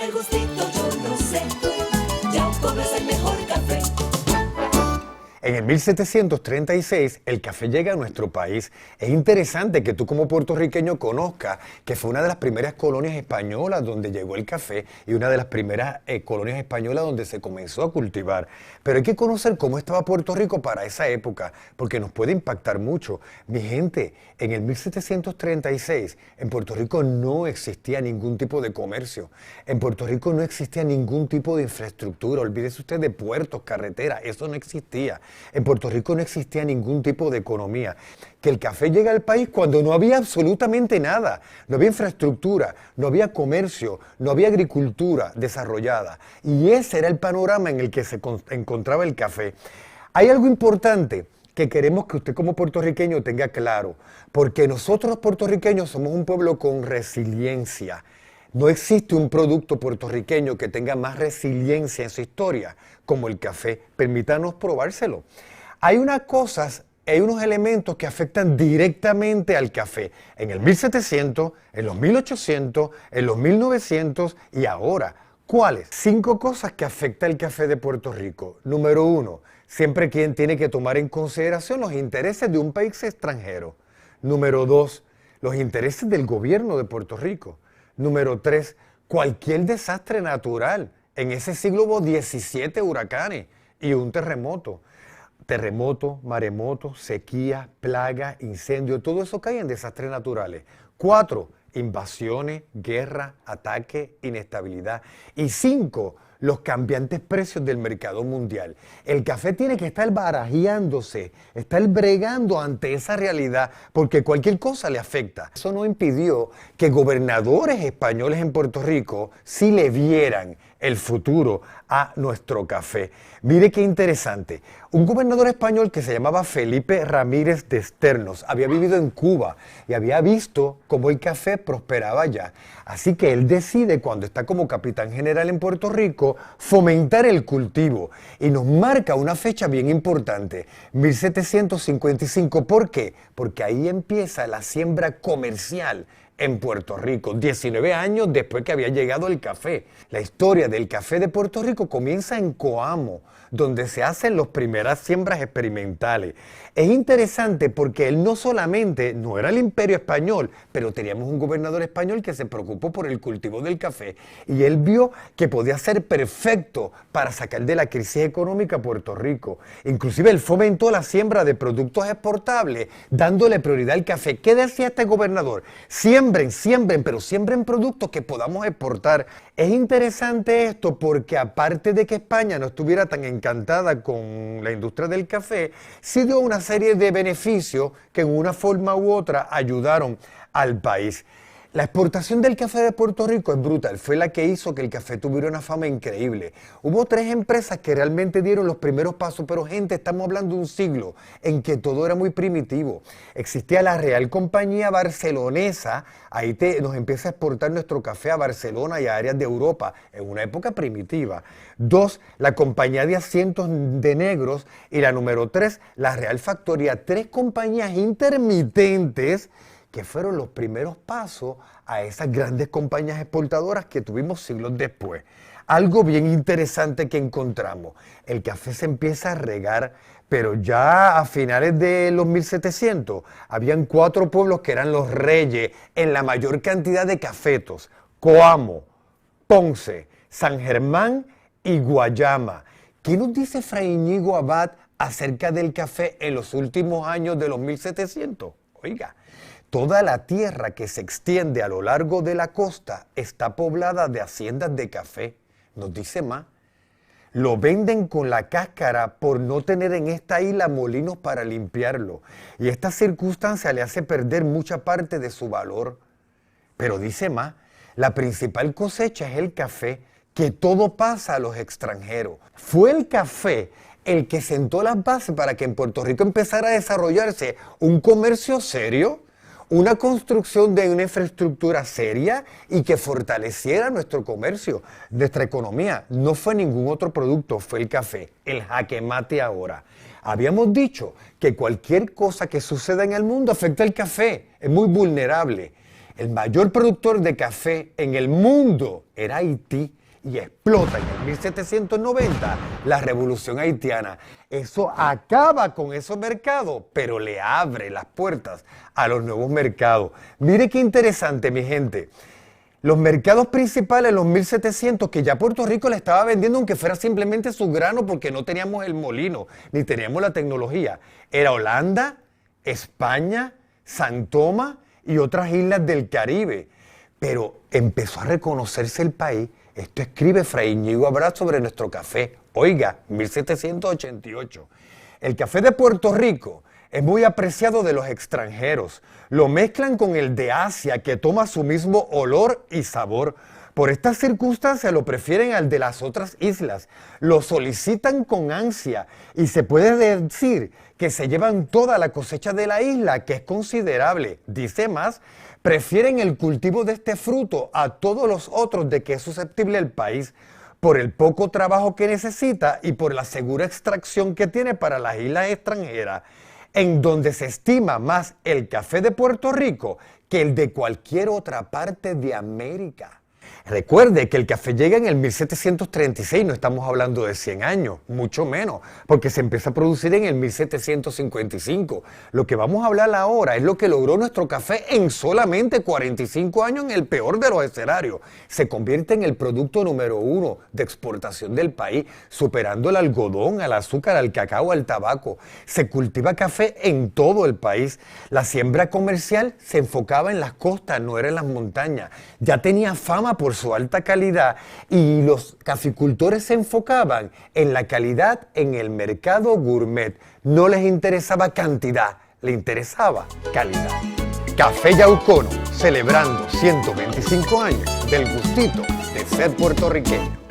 el gustito, yo lo sé. Yauco es el mejor café. En el 1736 el café llega a nuestro país. Es interesante que tú como puertorriqueño conozcas que fue una de las primeras colonias españolas donde llegó el café y una de las primeras colonias españolas donde se comenzó a cultivar. Pero hay que conocer cómo estaba Puerto Rico para esa época, porque nos puede impactar mucho. Mi gente, en el 1736 en Puerto Rico no existía ningún tipo de comercio. En Puerto Rico no existía ningún tipo de infraestructura. Olvídese usted de puertos, carreteras, eso no existía. En Puerto Rico no existía ningún tipo de economía. Que el café llega al país cuando no había absolutamente nada. No había infraestructura, no había comercio, no había agricultura desarrollada. Y ese era el panorama en el que se encontraba el café. Hay algo importante que queremos que usted como puertorriqueño tenga claro, porque nosotros los puertorriqueños somos un pueblo con resiliencia. No existe un producto puertorriqueño que tenga más resiliencia en su historia como el café. Permítanos probárselo. Hay unos elementos que afectan directamente al café. En el 1700, en los 1800, en los 1900 y ahora. ¿Cuáles? 5 cosas que afectan el café de Puerto Rico. Número 1, siempre quien tiene que tomar en consideración los intereses de un país extranjero. Número 2, los intereses del gobierno de Puerto Rico. Número 3, cualquier desastre natural. En ese siglo hubo 17 huracanes y un terremoto. Terremoto, maremoto, sequía, plaga, incendio, todo eso cae en desastres naturales. 4, invasiones, guerra, ataque, inestabilidad. Y 5, los cambiantes precios del mercado mundial. El café tiene que estar barajeándose, estar bregando ante esa realidad, porque cualquier cosa le afecta. Eso no impidió que gobernadores españoles en Puerto Rico sí le vieran el futuro a nuestro café. Mire qué interesante. Un gobernador español que se llamaba Felipe Ramírez de Esternos había vivido en Cuba y había visto cómo el café prosperaba allá. Así que él decide, cuando está como capitán general en Puerto Rico, fomentar el cultivo. Y nos marca una fecha bien importante, 1755. ¿Por qué? Porque ahí empieza la siembra comercial en Puerto Rico, 19 años después que había llegado el café. La historia del café de Puerto Rico comienza en Coamo, donde se hacen las primeras siembras experimentales. Es interesante porque él no solamente no era el imperio español, pero teníamos un gobernador español que se preocupó por el cultivo del café y él vio que podía ser perfecto para sacar de la crisis económica a Puerto Rico. Inclusive él fomentó la siembra de productos exportables, dándole prioridad al café. ¿Qué decía este gobernador? Siembren, pero siembren productos que podamos exportar. Es interesante esto porque aparte de que España no estuviera tan encantada con la industria del café, sí dio una serie de beneficios que en una forma u otra ayudaron al país. La exportación del café de Puerto Rico es brutal, fue la que hizo que el café tuviera una fama increíble. Hubo 3 empresas que realmente dieron los primeros pasos, pero gente, estamos hablando de un siglo en que todo era muy primitivo. Existía la Real Compañía Barcelonesa, ahí nos empieza a exportar nuestro café a Barcelona y a áreas de Europa, en una época primitiva. 2, la Compañía de Asientos de Negros y la número 3, la Real Factoría. 3 compañías intermitentes que fueron los primeros pasos a esas grandes compañías exportadoras que tuvimos siglos después. Algo bien interesante que encontramos, el café se empieza a regar, pero ya a finales de los 1700 habían 4 pueblos que eran los reyes en la mayor cantidad de cafetos: Coamo, Ponce, San Germán y Guayama. ¿Qué nos dice Fray Íñigo Abad acerca del café en los últimos años de los 1700? Oiga, toda la tierra que se extiende a lo largo de la costa está poblada de haciendas de café. Nos dice más. Lo venden con la cáscara por no tener en esta isla molinos para limpiarlo. Y esta circunstancia le hace perder mucha parte de su valor. Pero dice más, la principal cosecha es el café, que todo pasa a los extranjeros. Fue el café el que sentó las bases para que en Puerto Rico empezara a desarrollarse un comercio serio, una construcción de una infraestructura seria y que fortaleciera nuestro comercio, nuestra economía. No fue ningún otro producto, fue el café, el jaque mate ahora. Habíamos dicho que cualquier cosa que suceda en el mundo afecta al café, es muy vulnerable. El mayor productor de café en el mundo era Haití y explota en el 1790 la revolución haitiana. Eso acaba con esos mercados, pero le abre las puertas a los nuevos mercados. Mire qué interesante, mi gente. Los mercados principales en los 1700 que ya Puerto Rico le estaba vendiendo, aunque fuera simplemente su grano, porque no teníamos el molino, ni teníamos la tecnología, era Holanda, España, San Tomás y otras islas del Caribe. Pero empezó a reconocerse el país. Esto escribe Fray Íñigo Abad sobre nuestro café. Oiga, 1788. El café de Puerto Rico es muy apreciado de los extranjeros. Lo mezclan con el de Asia, que toma su mismo olor y sabor. Por estas circunstancias lo prefieren al de las otras islas. Lo solicitan con ansia y se puede decir que se llevan toda la cosecha de la isla, que es considerable. Dice más, prefieren el cultivo de este fruto a todos los otros de que es susceptible el país, por el poco trabajo que necesita y por la segura extracción que tiene para las islas extranjeras, en donde se estima más el café de Puerto Rico que el de cualquier otra parte de América. Recuerde que el café llega en el 1736, no estamos hablando de 100 años, mucho menos, porque se empieza a producir en el 1755. Lo que vamos a hablar ahora es lo que logró nuestro café en solamente 45 años en el peor de los escenarios. Se convierte en el producto número 1 de exportación del país, superando el algodón, al azúcar, al cacao, al tabaco. Se cultiva café en todo el país. La siembra comercial se enfocaba en las costas, no era en las montañas. Ya tenía fama por su alta calidad y los caficultores se enfocaban en la calidad en el mercado gourmet. No les interesaba cantidad, les interesaba calidad. Café Yaucono, celebrando 125 años del gustito de ser puertorriqueño.